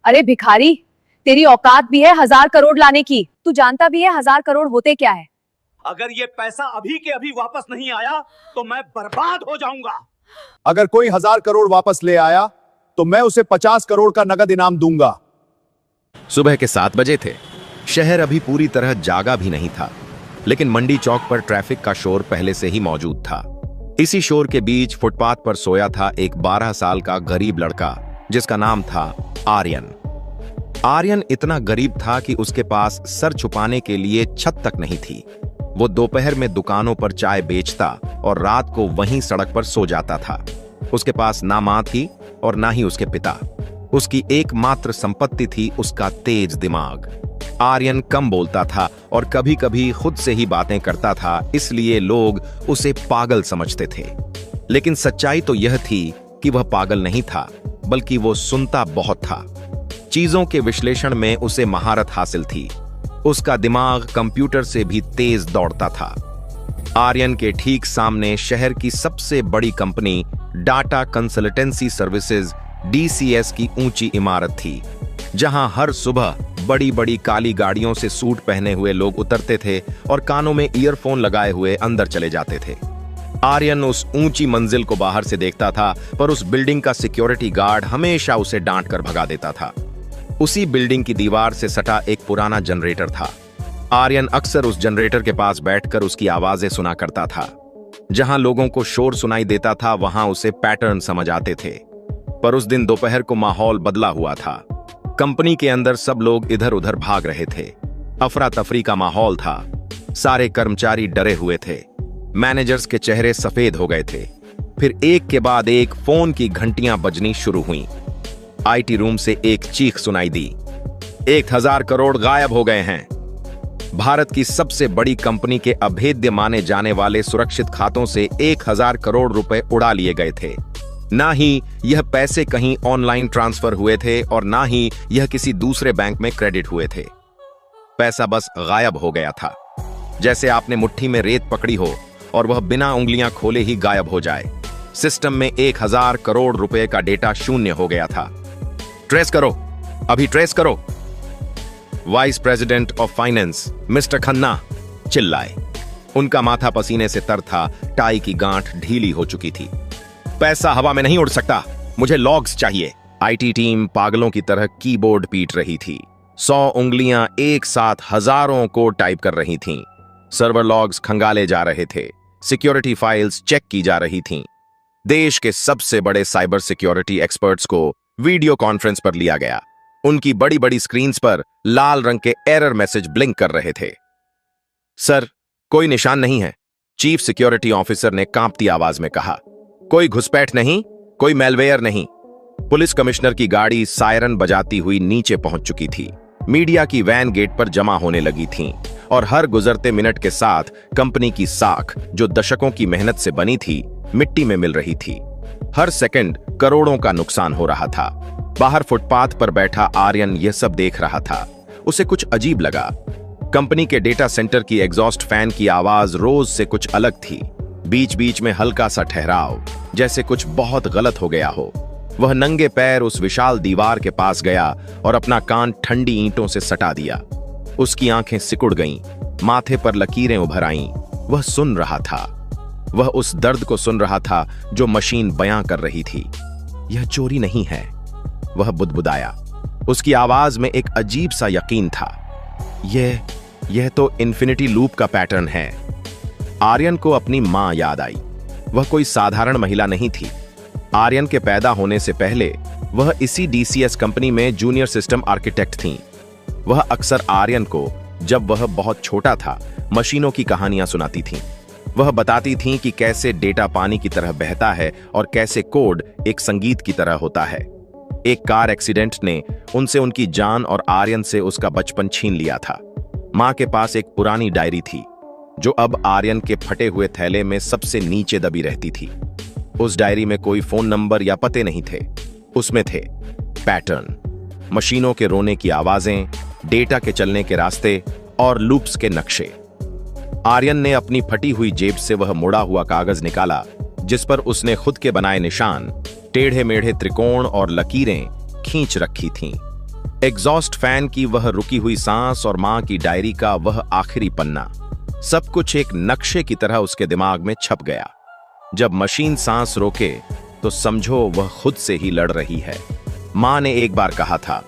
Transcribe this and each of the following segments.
अरे भिखारी, तेरी औकात भी है 1000 करोड़ लाने की? तू जानता भी है 1000 करोड़ होते क्या है? अगर ये पैसा अभी के अभी वापस नहीं आया तो मैं बर्बाद हो जाऊंगा। अगर कोई 1000 करोड़ वापस ले आया तो मैं उसे 50 करोड़ का नगद इनाम दूंगा। सुबह के 7 बजे थे। शहर अभी पूरी तरह जागा भी नहीं था, लेकिन मंडी चौक पर ट्रैफिक का शोर पहले से ही मौजूद था। इसी शोर के बीच फुटपाथ पर सोया था एक 12 साल का गरीब लड़का, जिसका नाम था आर्यन। आर्यन इतना गरीब था कि उसके पास सर छुपाने के लिए छत तक नहीं थी। वो दोपहर में दुकानों पर चाय बेचता और रात को वहीं सड़क पर सो जाता था। उसके पास ना मां थी और ना ही उसके पिता। उसकी एकमात्र संपत्ति थी उसका तेज दिमाग। आर्यन कम बोलता था और कभी-कभी खुद से ही बातें करता था, इसलिए लोग उसे पागल समझते थे। लेकिन सच्चाई तो यह थी कि वह पागल नहीं था, बल्कि वो सुनता बहुत था। चीजों के विश्लेषण में उसे महारत हासिल थी। उसका दिमाग कंप्यूटर से भी तेज दौड़ता था। आर्यन के ठीक सामने शहर की सबसे बड़ी company data consultancy services DCS की ऊंची इमारत थी, जहां हर सुबह बड़ी बड़ी काली गाड़ियों से सूट पहने हुए लोग उतरते थे और कानों में ईयरफोन लगाए हुए अंदर चले जाते थे। आर्यन उस ऊंची मंजिल को बाहर से देखता था, पर उस बिल्डिंग का सिक्योरिटी गार्ड हमेशा उसे डांट कर भगा देता था। उसी बिल्डिंग की दीवार से सटा एक पुराना जनरेटर था। आर्यन अक्सर उस जनरेटर के पास बैठकर उसकी आवाजें सुना करता था। जहां लोगों को शोर सुनाई देता था, वहां उसे पैटर्न समझ आते थे। पर उस दिन दोपहर को माहौल बदला हुआ था। कंपनी के अंदर सब लोग इधर उधर भाग रहे थे। अफरा तफरी का माहौल था। सारे कर्मचारी डरे हुए थे। मैनेजर्स के चेहरे सफेद हो गए थे। फिर एक के बाद एक फोन की घंटियां बजनी शुरू हुईं। IT रूम से एक चीख सुनाई दी, 1000 करोड़ गायब हो गए हैं। भारत की सबसे बड़ी कंपनी के अभेद्य माने जाने वाले सुरक्षित खातों से 1000 करोड़ रुपए उड़ा लिए गए थे। ना ही यह पैसे कहीं ऑनलाइन ट्रांसफर हुए थे और ना ही यह किसी दूसरे बैंक में क्रेडिट हुए थे। पैसा बस गायब हो गया था, जैसे आपने मुट्ठी में रेत पकड़ी हो और वह बिना उंगलियां खोले ही गायब हो जाए। सिस्टम में 1000 करोड़ रुपए का डेटा शून्य हो गया था। ट्रेस करो, अभी ट्रेस करो। Vice president of finance mister Khanna चिल्लाए। उनका माथा पसीने से तर था, टाई की गांठ ढीली हो चुकी थी। पैसा हवा में नहीं उड़ सकता, मुझे लॉग्स चाहिए। IT टीम पागलों की तरह कीबोर्ड पीट रही थी। 100 उंगलियां एक साथ हजारों को टाइप कर रही थीं। सर्वर लॉग्स खंगाले जा रहे थे। सिक्योरिटी फाइल्स चेक की जा रही थीं। देश के सबसे बड़े साइबर सिक्योरिटी एक्सपर्ट्स को वीडियो कॉन्फ्रेंस पर लिया गया। उनकी बड़ी बड़ी स्क्रीन्स पर लाल रंग के एरर मैसेज ब्लिंक कर रहे थे। सर, कोई निशान नहीं है, चीफ सिक्योरिटी ऑफिसर ने कांपती आवाज में कहा। कोई घुसपैठ नहीं, कोई मेलवेयर नहीं। पुलिस कमिश्नर की गाड़ी सायरन बजाती हुई नीचे पहुंच चुकी थी। मीडिया की वैन गेट पर जमा होने लगी थीं और हर गुजरते मिनट के साथ कंपनी की साख, जो दशकों की मेहनत से बनी थी, मिट्टी में मिल रही थी। हर सेकंड करोड़ों का नुकसान हो रहा था। बाहर फुटपाथ पर बैठा आर्यन यह सब देख रहा था। उसे कुछ अजीब लगा। कंपनी के डेटा सेंटर की एग्जॉस्ट फैन की आवाज रोज से कुछ अलग थी। बीच बीच में हल्का सा ठहराव, जैसे कुछ बहुत गलत हो गया हो। वह नंगे पैर उस विशाल दीवार के पास गया और अपना कान ठंडी ईंटों से सटा दिया। उसकी आंखें सिकुड़ गईं, माथे पर लकीरें उभर आईं। वह सुन रहा था। वह उस दर्द को सुन रहा था जो मशीन बयां कर रही थी। यह चोरी नहीं है, वह बुदबुदाया। उसकी आवाज में एक अजीब सा यकीन था। यह तो इन्फिनिटी लूप का पैटर्न है। आर्यन को अपनी मां याद आई। वह कोई साधारण महिला नहीं थी। आर्यन के पैदा होने से पहले वह इसी DCS कंपनी में जूनियर सिस्टम आर्किटेक्ट थीं। वह अक्सर आर्यन को, जब वह बहुत छोटा था, मशीनों की कहानियां सुनाती थीं। वह बताती थीं कि कैसे डेटा पानी की तरह बहता है और कैसे कोड एक संगीत की तरह होता है। एक कार एक्सीडेंट ने उनसे उनकी जान और आर्यन से उसका बचपन छीन लिया था। मां के पास एक पुरानी डायरी थी, जो अब आर्यन के फटे हुए थैले में सबसे नीचे दबी रहती थी। उस डायरी में कोई फोन नंबर या पते नहीं थे। उसमें थे पैटर्न, मशीनों के रोने की आवाजें, डेटा के चलने के रास्ते और लूप्स के नक्शे। आर्यन ने अपनी फटी हुई जेब से वह मुड़ा हुआ कागज निकाला, जिस पर उसने खुद के बनाए निशान, टेढ़े मेढ़े त्रिकोण और लकीरें खींच रखी थीं। एग्जॉस्ट फैन की वह रुकी हुई सांस और मां की डायरी का वह आखिरी पन्ना, सब कुछ एक नक्शे की तरह उसके दिमाग में छप गया। जब मशीन सांस रोके तो समझो वह खुद से ही लड़ रही है। मां ने एक बार कहा था।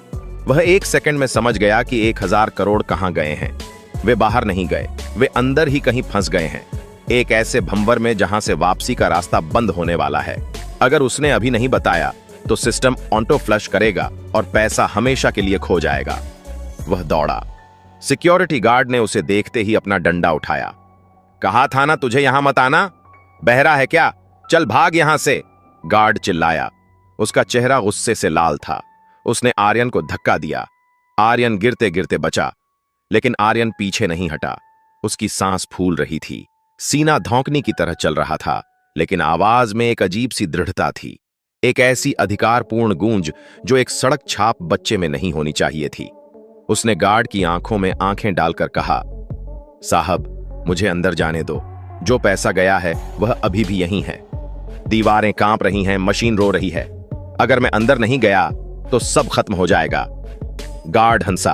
वह 1 सेकंड में समझ गया कि 1000 करोड़ कहां गए हैं। वे बाहर नहीं गए, वे अंदर ही कहीं फंस गए हैं, एक ऐसे भंवर में जहां से वापसी का रास्ता बंद होने वाला है। अगर उसने अभी नहीं बताया तो सिस्टम ऑटो फ्लश करेगा और पैसा हमेशा के लिए खो जाएगा। वह दौड़ा। सिक्योरिटी गार्ड ने उसे देखते ही अपना डंडा उठाया। कहा था ना तुझे यहां मत आना, बहरा है क्या? चल भाग यहां से, गार्ड चिल्लाया। उसका चेहरा गुस्से से लाल था। उसने आर्यन को धक्का दिया। आर्यन गिरते गिरते बचा, लेकिन आर्यन पीछे नहीं हटा। उसकी सांस फूल रही थी, सीना धौंकने की तरह चल रहा था, लेकिन आवाज में एक अजीब सी दृढ़ता थी, एक ऐसी अधिकारपूर्ण गूंज जो एक सड़क छाप बच्चे में नहीं होनी चाहिए थी। उसने गार्ड की आंखों में आंखें डालकर कहा, साहब मुझे अंदर जाने दो, जो पैसा गया है वह अभी भी यहीं है। दीवारें कांप रही हैं, मशीन रो रही है। अगर मैं अंदर नहीं गया तो सब खत्म हो जाएगा। गार्ड हंसा।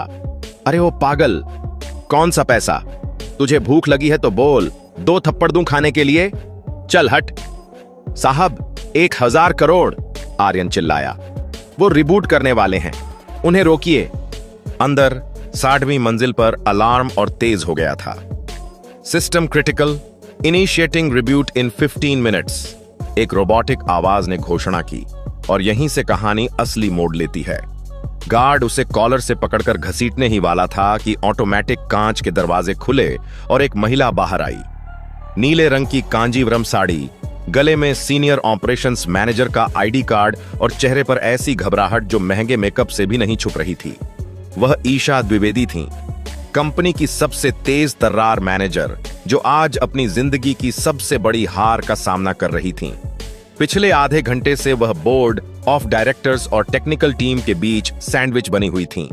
अरे ओ पागल, कौन सा पैसा? तुझे भूख लगी है तो बोल, 2 थप्पड़ दूं खाने के लिए? चल हट। साहब 1000 करोड़, आर्यन चिल्लाया। वो रिबूट करने वाले हैं, उन्हें रोकिए। अंदर 60वीं मंजिल पर अलार्म और तेज हो गया था। सिस्टम क्रिटिकल, इनिशिएटिंग रिब्यूट इन 15 मिनट्स, एक रोबोटिक आवाज ने घोषणा की। और यहीं से कहानी असली मोड़ लेती है। गार्ड उसे कॉलर से पकड़कर घसीटने ही वाला था कि ऑटोमेटिक कांच के दरवाजे खुले और एक महिला बाहर आई। नीले रंग की कांजीवरम साड़ी, गले में सीनियर ऑपरेशंस मैनेजर का आईडी कार्ड और चेहरे पर ऐसी घबराहट जो महंगे मेकअप से भी नहीं छुप रही थी। वह ईशा द्विवेदी थीं, कंपनी की सबसे तेज तर्रार मैनेजर, जो आज अपनी जिंदगी की सबसे बड़ी हार का सामना कर रही थीं। पिछले आधे घंटे से वह बोर्ड ऑफ डायरेक्टर्स और टेक्निकल टीम के बीच सैंडविच बनी हुई थीं।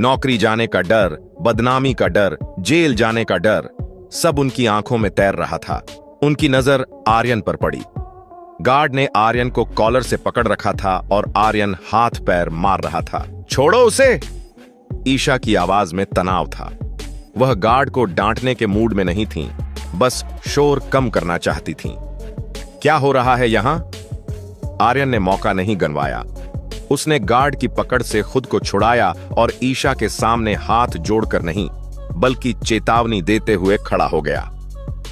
नौकरी जाने का डर, बदनामी का डर, जेल जाने का डर, सब उनकी आंखों में तैर रहा था। उनकी नजर आर्यन पर पड़ी। गार्ड ने आर्यन को कॉलर से पकड़ रखा था और आर्यन हाथ पैर मार रहा था। छोड़ो उसे! ईशा की आवाज में तनाव था। वह गार्ड को डांटने के मूड में नहीं थीं, बस शोर कम करना चाहती थीं। क्या हो रहा है यहां? आर्यन ने मौका नहीं गंवाया। उसने गार्ड की पकड़ से खुद को छुड़ाया और ईशा के सामने हाथ जोड़कर नहीं, बल्कि चेतावनी देते हुए खड़ा हो गया।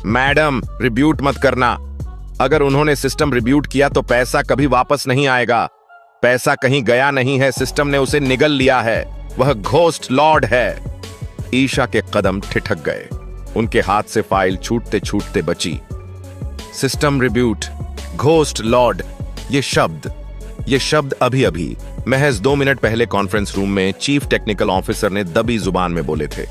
मैडम, रिब्यूट मत करना। अगर उन्होंने सिस्टम रिब्यूट किया तो पैसा कभी वापस नहीं आएगा। पैसा कहीं गया नहीं है, सिस्टम ने उसे निगल लिया है। वह घोस्ट लॉर्ड है। ईशा के कदम ठिठक गए। उनके हाथ से फाइल छूटते छूटते बची। सिस्टम रिब्यूट, घोस्ट लॉर्ड, ये शब्द अभी अभी महज 2 मिनट पहले कॉन्फ्रेंस रूम में चीफ टेक्निकल ऑफिसर ने दबी जुबान में बोले थे।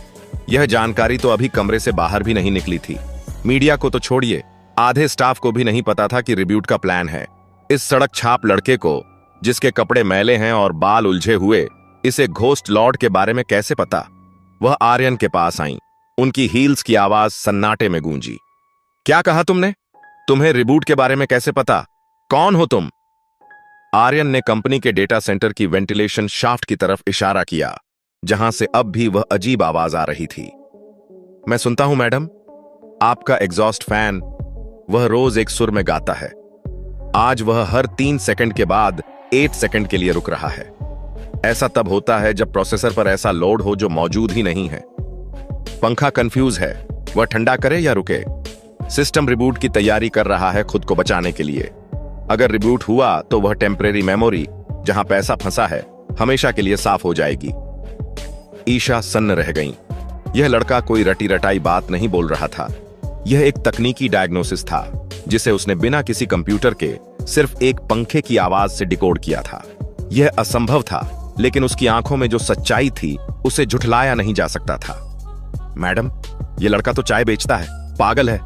यह जानकारी तो अभी कमरे से बाहर भी नहीं निकली थी। मीडिया को तो छोड़िए, आधे स्टाफ को भी नहीं पता था कि रिब्यूट का प्लान है। इस सड़क छाप लड़के को, जिसके कपड़े मैले हैं और बाल उलझे हुए, इसे घोस्ट लॉर्ड के बारे में कैसे पता? वह आर्यन के पास आई। उनकी हील्स की आवाज सन्नाटे में गूंजी। क्या कहा तुमने? तुम्हें रिबूट के बारे में कैसे पता? कौन हो तुम? आर्यन ने कंपनी के डेटा सेंटर की वेंटिलेशन शाफ्ट की तरफ इशारा किया, जहां से अब भी वह अजीब आवाज आ रही थी। मैं सुनता हूं मैडम, आपका एग्जॉस्ट फैन, वह रोज एक सुर में गाता है। आज वह हर 3 सेकंड के बाद 8 सेकंड के लिए रुक रहा है। ऐसा तब होता है जब प्रोसेसर पर ऐसा लोड हो जो मौजूद ही नहीं है। पंखा कंफ्यूज है, वह ठंडा करे या रुके? सिस्टम रिबूट की तैयारी कर रहा है खुद को बचाने के लिए। अगर रिबूट हुआ तो वह टेम्परेरी मेमोरी, जहां पैसा फंसा है, हमेशा के लिए साफ हो जाएगी। ईशा सन्न रह गईं। यह लड़का कोई रटी रटाई बात नहीं बोल रहा था। यह एक तकनीकी डायग्नोसिस था, जिसे उसने बिना किसी कंप्यूटर के सिर्फ एक पंखे की आवाज से डिकोड किया था। यह असंभव था, लेकिन उसकी आंखों में जो सच्चाई थी उसे झुठलाया नहीं जा सकता था। मैडम, यह लड़का तो चाय बेचता है, पागल है,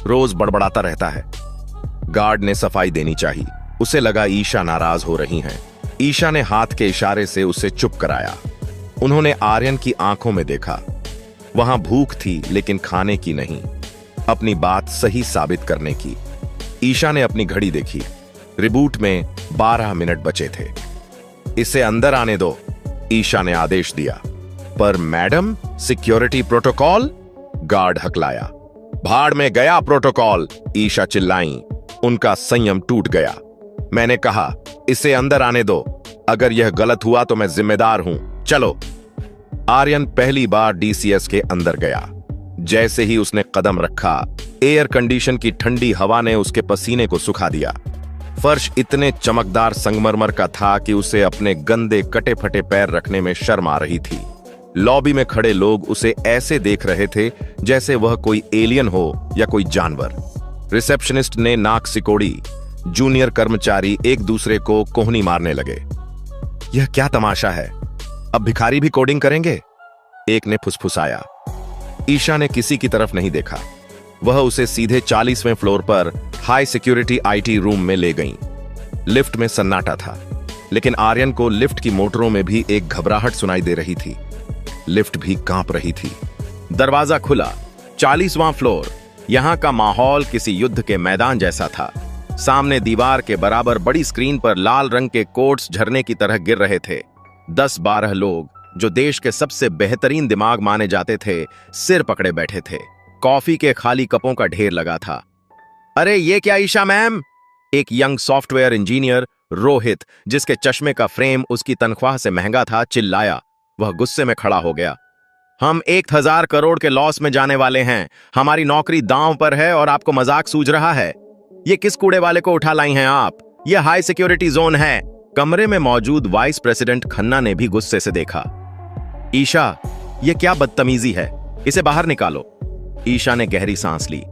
रोज बड़बड़ाता रहता है। गार्ड ने सफाई देनी चाहिए। उसे लगा ईशा नाराज हो रही हैं। ईशा ने हाथ के इशारे से उसे चुप कराया। उन्होंने आर्यन की आंखों में देखा। वहां भूख थी, लेकिन खाने की नहीं, अपनी बात सही साबित करने की। ईशा ने अपनी घड़ी देखी। रिबूट में 12 मिनट बचे थे। इसे अंदर आने दो, ईशा ने आदेश दिया। पर मैडम, सिक्योरिटी प्रोटोकॉल? गार्ड हकलाया। भाड़ में गया प्रोटोकॉल, ईशा चिल्लाई। उनका संयम टूट गया। मैंने कहा, इसे अंदर आने दो। अगर यह गलत हुआ तो मैं जिम्मेदार हूं। चलो। आर्यन पहली बार डीसीएस के अंदर गया। जैसे ही उसने कदम रखा, एयर कंडीशन की ठंडी हवा ने उसके पसीने को सुखा दिया। फर्श इतने चमकदार संगमरमर का था कि उसे अपने गंदे कटे फटे पैर रखने में शर्म आ रही थी। लॉबी में खड़े लोग उसे ऐसे देख रहे थे जैसे वह कोई एलियन हो या कोई जानवर। रिसेप्शनिस्ट ने नाक सिकोड़ी। जूनियर कर्मचारी एक दूसरे को कोहनी मारने लगे। यह क्या तमाशा है? अब भिखारी भी कोडिंग करेंगे? एक ने फुसफुसाया। ईशा ने किसी की तरफ नहीं देखा। वह उसे सीधे 40वें फ्लोर पर हाई सिक्योरिटी आईटी रूम में ले गईं। लिफ्ट में सन्नाटा था, लेकिन आर्यन को लिफ्ट की मोटरों में भी एक घबराहट सुनाई दे रही थी। लिफ्ट भी कांप रही थी। दरवाजा खुला। 40वां फ्लोर। यहां का माहौल किसी युद्ध के मैदान जैसा था। सामने दीवार के बराबर बड़ी स्क्रीन पर लाल रंग के कोट्स झरने की तरह गिर रहे थे। 10-12 लोग, जो देश के सबसे बेहतरीन दिमाग माने जाते थे, सिर पकड़े बैठे थे। कॉफी के खाली कपों का ढेर लगा था। अरे ये क्या ईशा मैम? एक यंग सॉफ्टवेयर इंजीनियर रोहित, जिसके चश्मे का फ्रेम उसकी तनख्वाह से महंगा था, चिल्लाया। वह गुस्से में खड़ा हो गया। हम 1000 करोड़ के लॉस में जाने वाले हैं। हमारी नौकरी दांव पर है और आपको मजाक सूझ रहा है? ये किस कूड़े वाले को उठा लाई हैं आप? ये हाई सिक्योरिटी जोन है। कमरे में मौजूद वाइस प्रेसिडेंट खन्ना ने भी गुस्से से देखा। ईशा, ये क्या बदतमीजी है? इसे बाहर निकालो। ईशा ने गहरी सांस ली।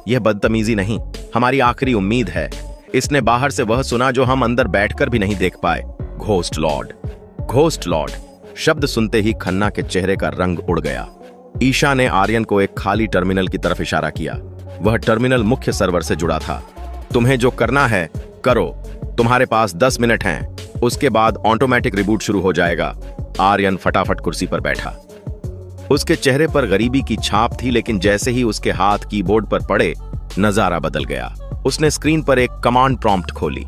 यह बदतमीजी नहीं, हमारी आखिरी उम्मीद है। इसने बाहर से वह सुना जो हम अंदर बैठकर भी नहीं देख पाए। Ghost Lord. Ghost Lord. शब्द सुनते ही खन्ना के चेहरे का रंग उड़ गया। ईशा ने आर्यन को एक खाली टर्मिनल की तरफ इशारा किया। वह टर्मिनल मुख्य सर्वर से जुड़ा था। तुम्हें जो करना है करो। तुम्हारे पास 10 मिनट हैं। उसके बाद ऑटोमेटिक रिबूट शुरू हो जाएगा। आर्यन फटाफट कुर्सी पर बैठा। उसके चेहरे पर गरीबी की छाप थी, लेकिन जैसे ही उसके हाथ कीबोर्ड पर पड़े, नजारा बदल गया। उसने स्क्रीन पर एक कमांड प्रॉम्प्ट खोली।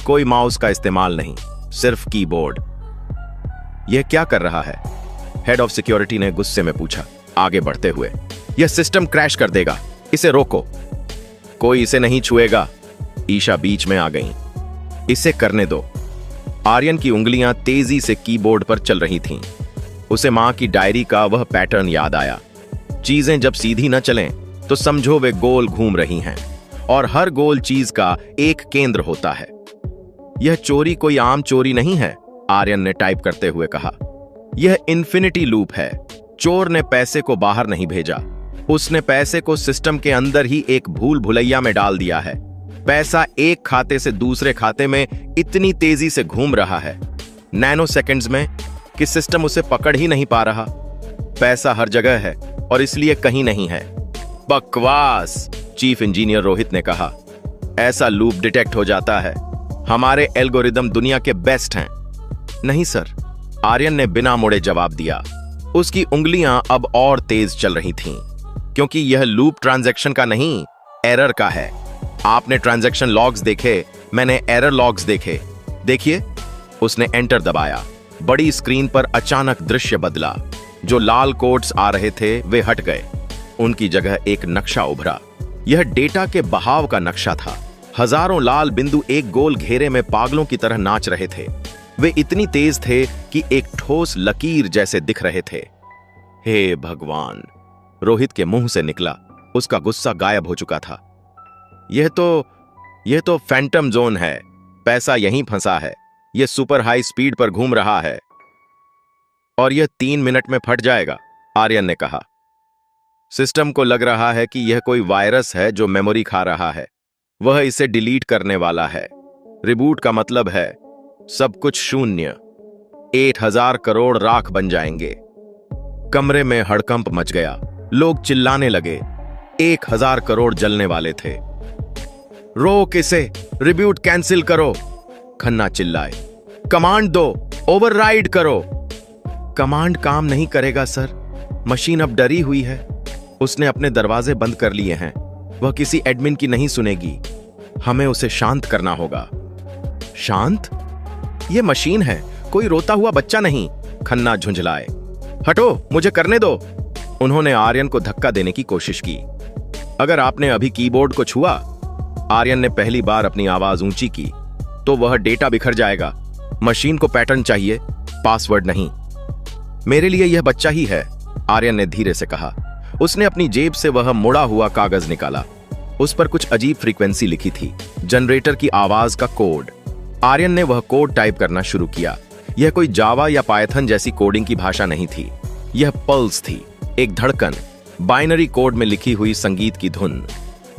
कोई माउस का इस्तेमाल नहीं, सिर्फ कीबोर्ड। यह क्या कर रहा है? हेड ऑफ सिक्योरिटी ने गुस्से में पूछा, आगे बढ़ते हुए। यह सिस्टम क्रैश कर देगा, इसे रोको। कोई इसे नहीं छुएगा। ईशा बीच में आ गई। इसे करने दो। आर्यन की उंगलियां तेजी से कीबोर्ड पर चल रही थीं। उसे मां की डायरी का वह पैटर्न याद आया। चीजें जब सीधी न चलें तो समझो वे गोल घूम रही हैं, और हर गोल चीज का एक केंद्र होता है। यह चोरी कोई आम चोरी नहीं है, आर्यन ने टाइप करते हुए कहा। यह इन्फिनिटी लूप है। चोर ने पैसे को बाहर नहीं भेजा, उसने पैसे को सिस्टम के अंदर ही एक भूल भुलैया में डाल दिया है। पैसा एक खाते से दूसरे खाते में इतनी तेजी से घूम रहा है, नैनो सेकंड्स में, कि सिस्टम उसे पकड़ ही नहीं पा रहा। पैसा हर जगह है और इसलिए कहीं नहीं है। बकवास, चीफ इंजीनियर रोहित ने कहा। ऐसा लूप डिटेक्ट हो जाता है। हमारे एल्गोरिदम दुनिया के बेस्ट हैं। नहीं सर, आर्यन ने बिना मुड़े जवाब दिया। उसकी उंगलियां अब और तेज चल रही थीं, क्योंकि यह लूप ट्रांजैक्शन का नहीं, एरर का है। आपने ट्रांजैक्शन लॉग्स देखे, मैंने एरर लॉग्स देखे। देखिए। उसने एंटर दबाया। बड़ी स्क्रीन पर अचानक दृश्य बदला। जो लाल कोट्स आ रहे थे वे हट गए। उनकी जगह एक नक्शा उभरा। यह डेटा के बहाव का नक्शा था। हजारों लाल बिंदु एक गोल घेरे में पागलों की तरह नाच रहे थे। वे इतनी तेज थे कि एक ठोस लकीर जैसे दिख रहे थे। हे भगवान, रोहित के मुंह से निकला। उसका गुस्सा गायब हो चुका था। यह तो फैंटम जोन है। पैसा यहीं फंसा है। यह सुपर हाई स्पीड पर घूम रहा है और यह 3 मिनट में फट जाएगा, आर्यन ने कहा। सिस्टम को लग रहा है कि यह कोई वायरस है जो मेमोरी खा रहा है। वह इसे डिलीट करने वाला है। रिबूट का मतलब है सब कुछ शून्य। 1000 करोड़ राख बन जाएंगे। कमरे में हड़कंप मच गया। लोग चिल्लाने लगे। 1000 करोड़ जलने वाले थे। रोक इसे, रिब्यूट कैंसिल करो, खन्ना चिल्लाए। कमांड दो, ओवरराइड करो। कमांड काम नहीं करेगा सर, मशीन अब डरी हुई है। उसने अपने दरवाजे बंद कर लिए हैं। वह किसी एडमिन की नहीं सुनेगी। हमें उसे शांत करना होगा। शांत? यह मशीन है, कोई रोता हुआ बच्चा नहीं। खन्ना झुंझलाए। हटो, मुझे करने दो। उन्होंने आर्यन को धक्का देने की कोशिश की। अगर आपने अभी कीबोर्ड को छुआ, आर्यन ने पहली बार अपनी आवाज ऊंची की, तो वह डेटा बिखर जाएगा। मशीन को पैटर्न चाहिए, पासवर्ड नहीं। मेरे लिए यह बच्चा ही है, आर्यन ने धीरे से कहा। उसने अपनी जेब से वह मुड़ा हुआ कागज निकाला। उस पर कुछ अजीब फ्रीक्वेंसी लिखी थी, जनरेटर की आवाज का कोड। आर्यन ने वह कोड टाइप करना शुरू किया। यह कोई जावा या पायथन जैसी कोडिंग की भाषा नहीं थी। यह पल्स थी, एक धड़कन, बाइनरी कोड में लिखी हुई संगीत की धुन।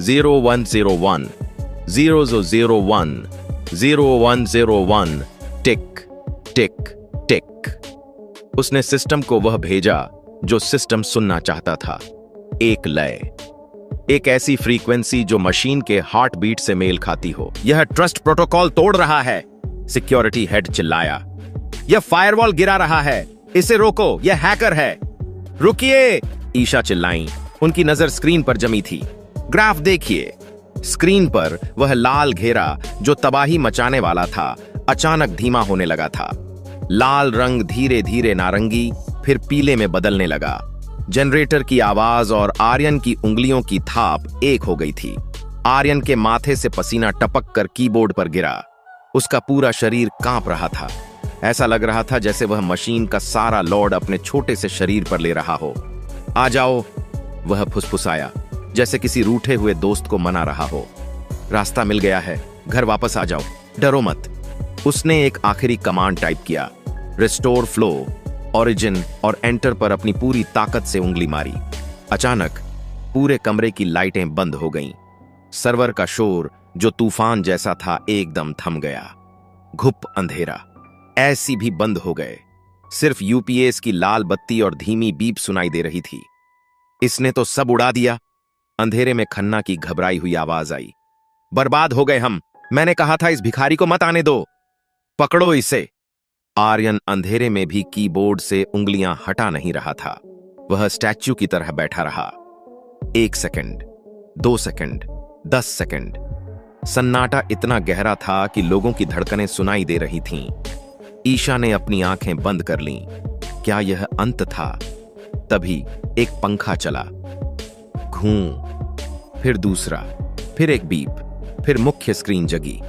0101 0001 0101 टिक टिक टिक। उसने सिस्टम को वह भेजा जो सिस्टम सुनना चाहता था। एक लय, एक ऐसी फ्रीक्वेंसी जो मशीन के हार्ट बीट से मेल खाती हो। यह ट्रस्ट प्रोटोकॉल तोड़ रहा है, सिक्योरिटी हेड चिल्लाया। यह फायरवॉल गिरा रहा है, इसे रोको, यह हैकर है। रुकिए, ईशा चिल्लाई। उनकी नजर स्क्रीन पर जमी थी। ग्राफ देखिए। स्क्रीन पर वह लाल घेरा जो तबाही मचाने वाला था, अचानक धीमा होने लगा था। लाल रंग धीरे धीरे नारंगी, फिर पीले में बदलने लगा। जनरेटर की आवाज और आर्यन की उंगलियों की थाप एक हो गई थी। आर्यन के माथे से पसीना टपक कर कीबोर्ड पर गिरा। उसका पूरा शरीर कांप रहा था। ऐसा लग रहा था जैसे वह मशीन का सारा लोड अपने छोटे से शरीर पर ले रहा हो। आ जाओ, वह फुसफुसाया, जैसे किसी रूठे हुए दोस्त को मना रहा हो। रास्ता मिल गया है, घर वापस आ जाओ, डरो मत। उसने एक आखिरी कमांड टाइप किया, रिस्टोर फ्लो, ओरिजिन और एंटर पर अपनी पूरी ताकत से उंगली मारी। अचानक पूरे कमरे की लाइटें बंद हो गईं। सर्वर का शोर जो तूफान जैसा था एकदम थम गया। घुप अंधेरा, ऐसी भी बंद हो गए। सिर्फ यूपीएस की लाल बत्ती और धीमी बीप सुनाई दे रही थी। इसने तो सब उड़ा दिया। अंधेरे में खन्ना की घबराई हुई आवाज आई। बर्बाद हो गए हम। मैंने कहा था इस भिखारी को मत आने दो। पकड़ो इसे। आर्यन अंधेरे में भी कीबोर्ड से उंगलियां हटा नहीं रहा था। वह स्टैच्यू की तरह बैठा रहा। 1 सेकंड, 2 सेकंड, 10 सेकंड। सन्नाटा इतना गहरा था कि लोगों की धड़कनें सुनाई दे रही थीं। ईशा ने अपनी आंखें बंद कर लीं। क्या यह अंत था? तभी एक पंखा चला। घूं, फिर दूसरा, फिर एक बीप, फिर मुख्य स्क्रीन जगी।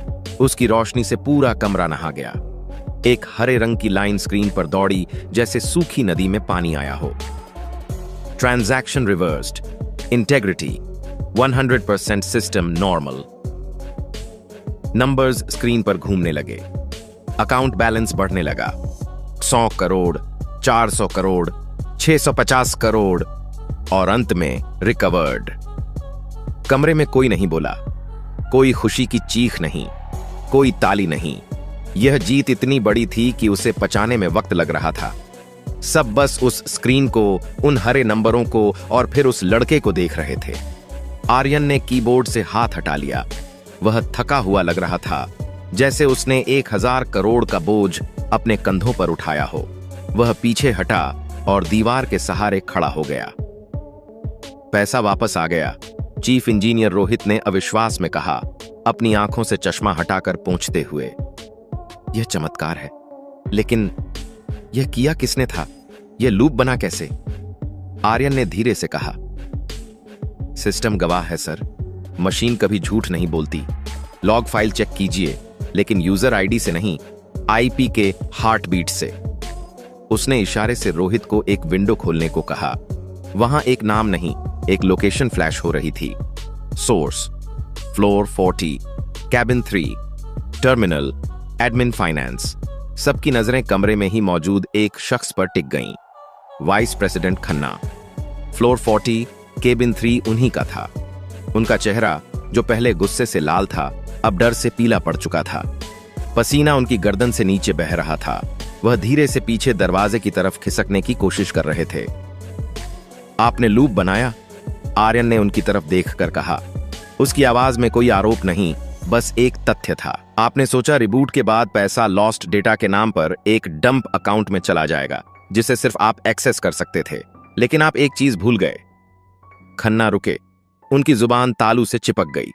उसकी रोशनी से पूरा कमरा नहा गया। एक हरे रंग की लाइन स्क्रीन पर दौड़ी, जैसे सूखी नदी में पानी आया हो। Transaction reversed, integrity 100%, system normal. Numbers screen पर घूमने लगे। अकाउंट बैलेंस बढ़ने लगा। 100 करोड़, 400 करोड़, 650 करोड़ और अंत में रिकवर्ड। कमरे में कोई नहीं बोला। कोई खुशी की चीख नहीं, कोई ताली नहीं। यह जीत इतनी बड़ी थी कि उसे पचाने में वक्त लग रहा था। सब बस उस स्क्रीन को, उन हरे नंबरों को और फिर उस लड़के को देख रहे थे। आर्यन ने कीबोर्ड से हाथ हटा लिया। वह थका हुआ लग रहा था, जैसे उसने 1000 करोड़ का बोझ अपने कंधों पर उठाया हो। वह पीछे हटा और दीवार के सहारे खड़ा हो गया। पैसा वापस आ गया, चीफ इंजीनियर रोहित ने अविश्वास में कहा, अपनी आंखों से चश्मा हटाकर पोंछते हुए। यह चमत्कार है, लेकिन यह किया किसने था? यह लूप बना कैसे? आर्यन ने धीरे से कहा, सिस्टम गवाह है सर। मशीन कभी झूठ नहीं बोलती। लॉग फाइल चेक कीजिए, लेकिन यूजर आईडी से नहीं, आईपी के हार्ट बीट से। उसने इशारे से रोहित को एक विंडो खोलने को कहा। वहां एक नाम नहीं, एक लोकेशन फ्लैश हो रही थी। Source, floor 40, cabin 3, terminal, admin finance. सबकी नजरें कमरे में ही मौजूद एक शख्स पर टिक गईं। Vice president Khanna. Floor 40, cabin 3 उन्हीं का था। उनका चेहरा, जो पहले गुस्से से लाल था, अब डर से पीला पड़ चुका था। पसीना उनकी गर्दन से नीचे बह रहा था। वह धीरे से पीछे दरवाजे की तरफ खिसकने की कोशिश कर रहे थे। आपने लूप बनाया? आर्यन ने उनकी तरफ देखकर कहा। उसकी आवाज में कोई आरोप नहीं, बस एक तथ्य था। आपने सोचा रिबूट के बाद पैसा लॉस्ट डेटा के नाम पर एक डंप अकाउंट में चला जाएगा, जिसे सिर्फ आप एक्सेस कर सकते थे। लेकिन आप एक चीज भूल गए। खन्ना रुके। उनकी जुबान तालू से चिपक गई।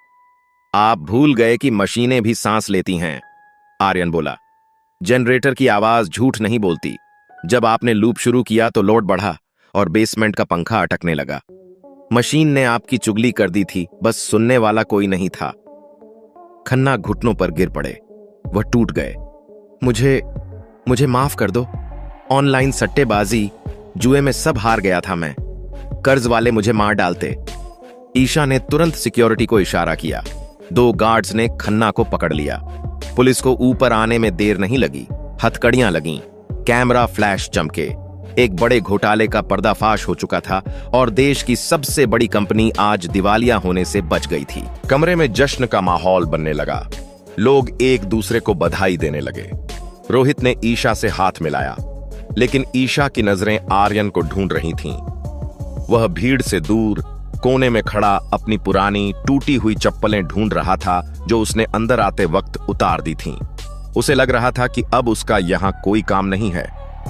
आप भूल गए कि मशीनें भी सांस लेती हैं, आर्यन बोला। जनरेटर की आवाज झूठ नहीं बोलती। जब आपने लूप शुरू किया तो लोड बढ़ा और बेसमेंट का पंखा अटकने लगा। मशीन ने आपकी चुगली कर दी थी, बस सुनने वाला कोई नहीं था। खन्ना घुटनों पर गिर पड़े। वह टूट गए। मुझे माफ कर दो। ऑनलाइन सट्टेबाजी, जुए में सब हार गया था मैं। कर्ज वाले मुझे मार डालते। ईशा ने तुरंत सिक्योरिटी को इशारा किया। 2 गार्ड्स ने खन्ना को पकड़ लिया। पुलिस को ऊपर आने में देर नहीं लगी। हथकड़ियां लगीं, कैमरा फ्लैश चमके। एक बड़े घोटाले का पर्दाफाश हो चुका था और देश की सबसे बड़ी कंपनी आज दिवालिया होने से बच गई थी। कमरे में जश्न का माहौल बनने लगा। लोग एक दूसरे को बधाई देने लगे। रोहित ने ईशा से हाथ मिलाया, लेकिन ईशा की नजरें आर्यन को ढूंढ रही थीं। वह भीड़ से दूर कोने में खड़ा अपनी पुरानी टूटी हुई चप्पलें ढूंढ रहा था जो उसने अंदर आते वक्त उतार दी थीं। उसे लग रहा था कि अब उसका यहां कोई काम नहीं है।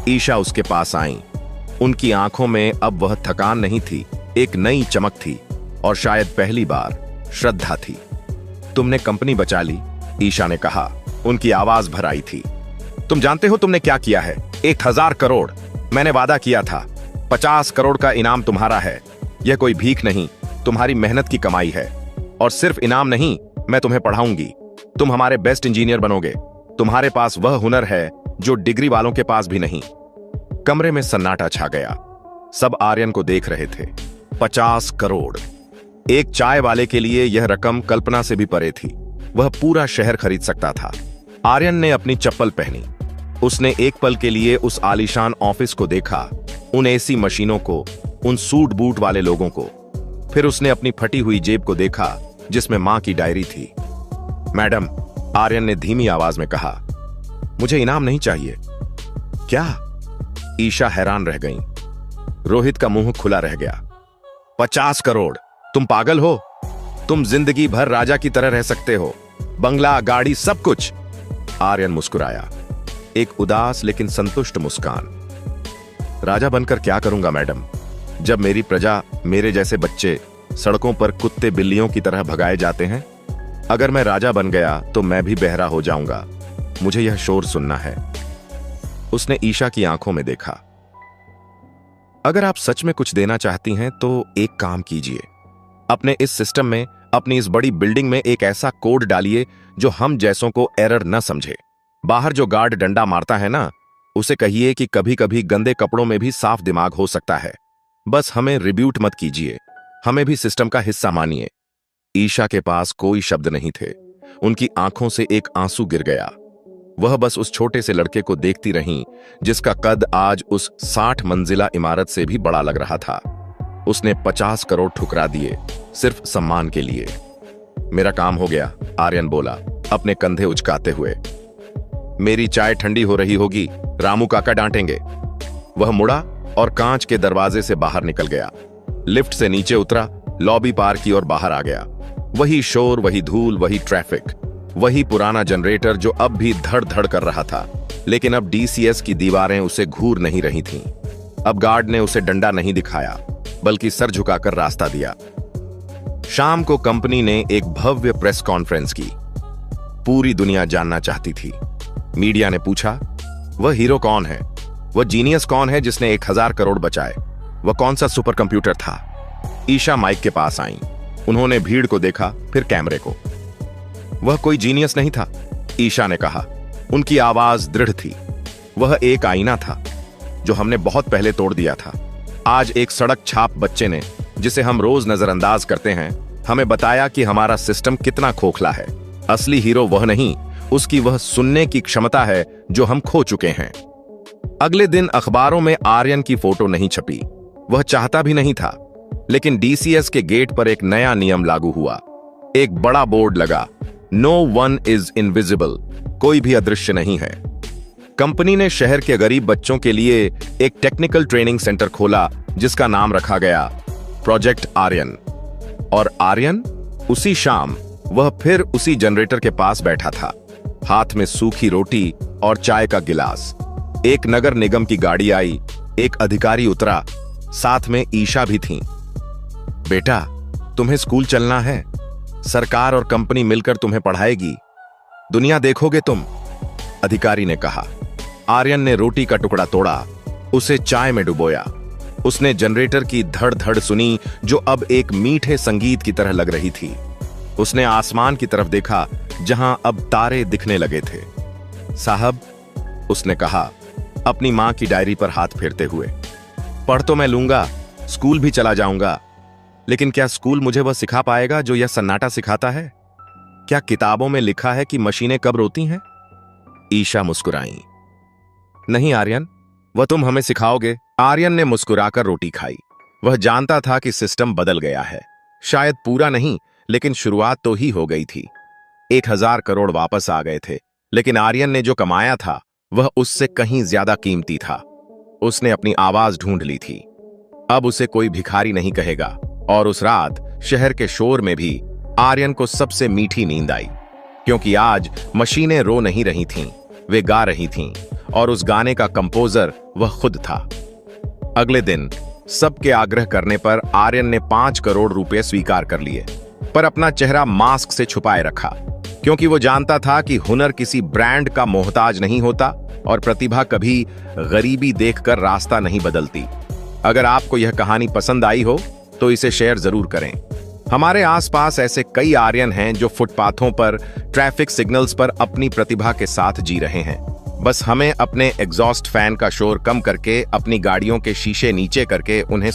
ईशा उसके पास आई। उनकी आंखों में अब वह थकान नहीं थी, एक नई चमक थी और शायद पहली बार श्रद्धा थी। तुमने कंपनी बचा ली, ईशा ने कहा। उनकी आवाज भर आई थी। तुम जानते हो तुमने क्या किया है? 1000 करोड़। मैंने वादा किया था 50 करोड़ का इनाम तुम्हारा है। यह कोई भीख नहीं, तुम्हारी मेहनत की कमाई है। और सिर्फ इनाम नहीं, मैं तुम्हें पढ़ाऊंगी। तुम हमारे बेस्ट इंजीनियर बनोगे। तुम्हारे पास वह हुनर है जो डिग्री वालों के पास भी नहीं। कमरे में सन्नाटा छा गया। सब आर्यन को देख रहे थे। 50 करोड़। एक चाय वाले के लिए यह रकम कल्पना से भी परे थी। वह पूरा शहर खरीद सकता था। आर्यन ने अपनी चप्पल पहनी। उसने एक पल के लिए उस आलीशान ऑफिस को देखा, उन एसी मशीनों को, उन सूट बूट वाले लोगों को। फिर उसने अपनी फटी हुई जेब को देखा जिसमें मां की डायरी थी। मैडम, आर्यन ने धीमी आवाज में कहा, मुझे इनाम नहीं चाहिए। क्या? ईशा हैरान रह गई। रोहित का मुंह खुला रह गया। 50 करोड़? तुम पागल हो? तुम जिंदगी भर राजा की तरह रह सकते हो, बंगला, गाड़ी, सब कुछ। आर्यन मुस्कुराया, एक उदास लेकिन संतुष्ट मुस्कान। राजा बनकर क्या करूंगा मैडम, जब मेरी प्रजा, मेरे जैसे बच्चे सड़कों पर कुत्ते बिल्लियों की तरह भगाए जाते हैं? अगर मैं राजा बन गया तो मैं भी बहरा हो जाऊंगा। मुझे यह शोर सुनना है। उसने ईशा की आंखों में देखा। अगर आप सच में कुछ देना चाहती हैं तो एक काम कीजिए। अपने इस सिस्टम में, अपनी इस बड़ी बिल्डिंग में एक ऐसा कोड डालिए जो हम जैसों को एरर न समझे। बाहर जो गार्ड डंडा मारता है ना, उसे कहिए कि कभी कभी गंदे कपड़ों में भी साफ दिमाग हो सकता है। बस हमें रिब्यूट मत कीजिए, हमें भी सिस्टम का हिस्सा मानिए। ईशा के पास कोई शब्द नहीं थे। उनकी आंखों से एक आंसू गिर गया। वह बस उस छोटे से लड़के को देखती रहीं जिसका कद आज उस 60 मंजिला इमारत से भी बड़ा लग रहा था। उसने 50 करोड़ ठुकरा दिए सिर्फ सम्मान के लिए। मेरा काम हो गया, आर्यन बोला अपने कंधे उचकाते हुए। मेरी चाय ठंडी हो रही होगी, रामू काका डांटेंगे। वह मुड़ा और कांच के दरवाजे से बाहर निकल गया। लिफ्ट से नीचे उतरा, लॉबी पार की और बाहर आ गया। वही शोर, वही धूल, वही ट्रैफिक, वही पुराना जनरेटर जो अब भी धड़ धड़ कर रहा था। लेकिन अब डीसीएस की दीवारें उसे घूर नहीं रही थीं। अब गार्ड ने उसे डंडा नहीं दिखाया, बल्कि सर झुकाकर रास्ता दिया। शाम को कंपनी ने एक भव्य प्रेस कॉन्फ्रेंस की। पूरी दुनिया जानना चाहती थी। मीडिया ने पूछा, वह हीरो कौन है? वह जीनियस कौन है जिसने 1000 करोड़ बचाए? वह कौन सा सुपर कंप्यूटर था? ईशा माइक के पास आई। उन्होंने भीड़ को देखा, फिर कैमरे को। वह कोई जीनियस नहीं था, ईशा ने कहा। उनकी आवाज दृढ़ थी। वह एक आईना था जो हमने बहुत पहले तोड़ दिया था। आज एक सड़क छाप बच्चे ने, जिसे हम रोज नजरअंदाज करते हैं, हमें बताया कि हमारा सिस्टम कितना खोखला है। असली हीरो वह नहीं, उसकी वह सुनने की क्षमता है जो हम खो चुके हैं। अगले दिन अखबारों में आर्यन की फोटो नहीं छपी। वह चाहता भी नहीं था। लेकिन डीसीएस के गेट पर एक नया नियम लागू हुआ। एक बड़ा बोर्ड लगा, नो वन इज इनविजिबल, कोई भी अदृश्य नहीं है। कंपनी ने शहर के गरीब बच्चों के लिए एक टेक्निकल ट्रेनिंग सेंटर खोला जिसका नाम रखा गया प्रोजेक्ट आर्यन। और आर्यन उसी शाम वह फिर उसी जनरेटर के पास बैठा था, हाथ में सूखी रोटी और चाय का गिलास। एक नगर निगम की गाड़ी आई, एक अधिकारी उतरा, साथ में ईशा भी थी। बेटा, तुम्हें स्कूल चलना है, सरकार और कंपनी मिलकर तुम्हें पढ़ाएगी, दुनिया देखोगे तुम। अधिकारी ने कहा। आर्यन ने रोटी का टुकड़ा तोड़ा, उसे चाय में डुबोया। उसने जनरेटर की धड़ धड़ सुनी जो अब एक मीठे संगीत की तरह लग रही थी। उसने आसमान की तरफ देखा जहां अब तारे दिखने लगे थे। साहब, उसने कहा अपनी मां की डायरी पर हाथ फेरते हुए, पढ़ तो मैं लूंगा, स्कूल भी चला जाऊंगा, लेकिन क्या स्कूल मुझे वह सिखा पाएगा जो यह सन्नाटा सिखाता है? क्या किताबों में लिखा है कि मशीनें कब रोती हैं? ईशा मुस्कुराई। नहीं आर्यन, वह तुम हमें सिखाओगे। आर्यन ने मुस्कुराकर रोटी खाई। वह जानता था कि सिस्टम बदल गया है, शायद पूरा नहीं, लेकिन शुरुआत तो ही हो गई थी। 1000 करोड़ वापस आ गए थे, लेकिन आर्यन ने जो कमाया था वह उससे कहीं ज्यादा कीमती था। उसने अपनी आवाज ढूंढ ली थी। अब उसे कोई भिखारी नहीं कहेगा। और उस रात शहर के शोर में भी आर्यन को सबसे मीठी नींद आई, क्योंकि आज मशीनें रो नहीं रही थीं, वे गा रही थीं, और उस गाने का कंपोजर वह खुद था। अगले दिन सबके आग्रह करने पर आर्यन ने 5 करोड़ रुपए स्वीकार कर लिए, पर अपना चेहरा मास्क से छुपाए रखा, क्योंकि वो जानता था कि हुनर किसी ब्रांड का मोहताज नहीं होता और प्रतिभा कभी गरीबी देखकर रास्ता नहीं बदलती। अगर आपको यह कहानी पसंद आई हो तो इसे शेयर जरूर करें। हमारे आसपास ऐसे कई आर्यन हैं जो फुटपाथों पर, ट्रैफिक सिग्नल्स पर अपनी प्रतिभा के साथ जी रहे हैं। बस हमें अपने एग्जॉस्ट फैन का शोर कम करके, अपनी गाड़ियों के शीशे नीचे करके उन्हें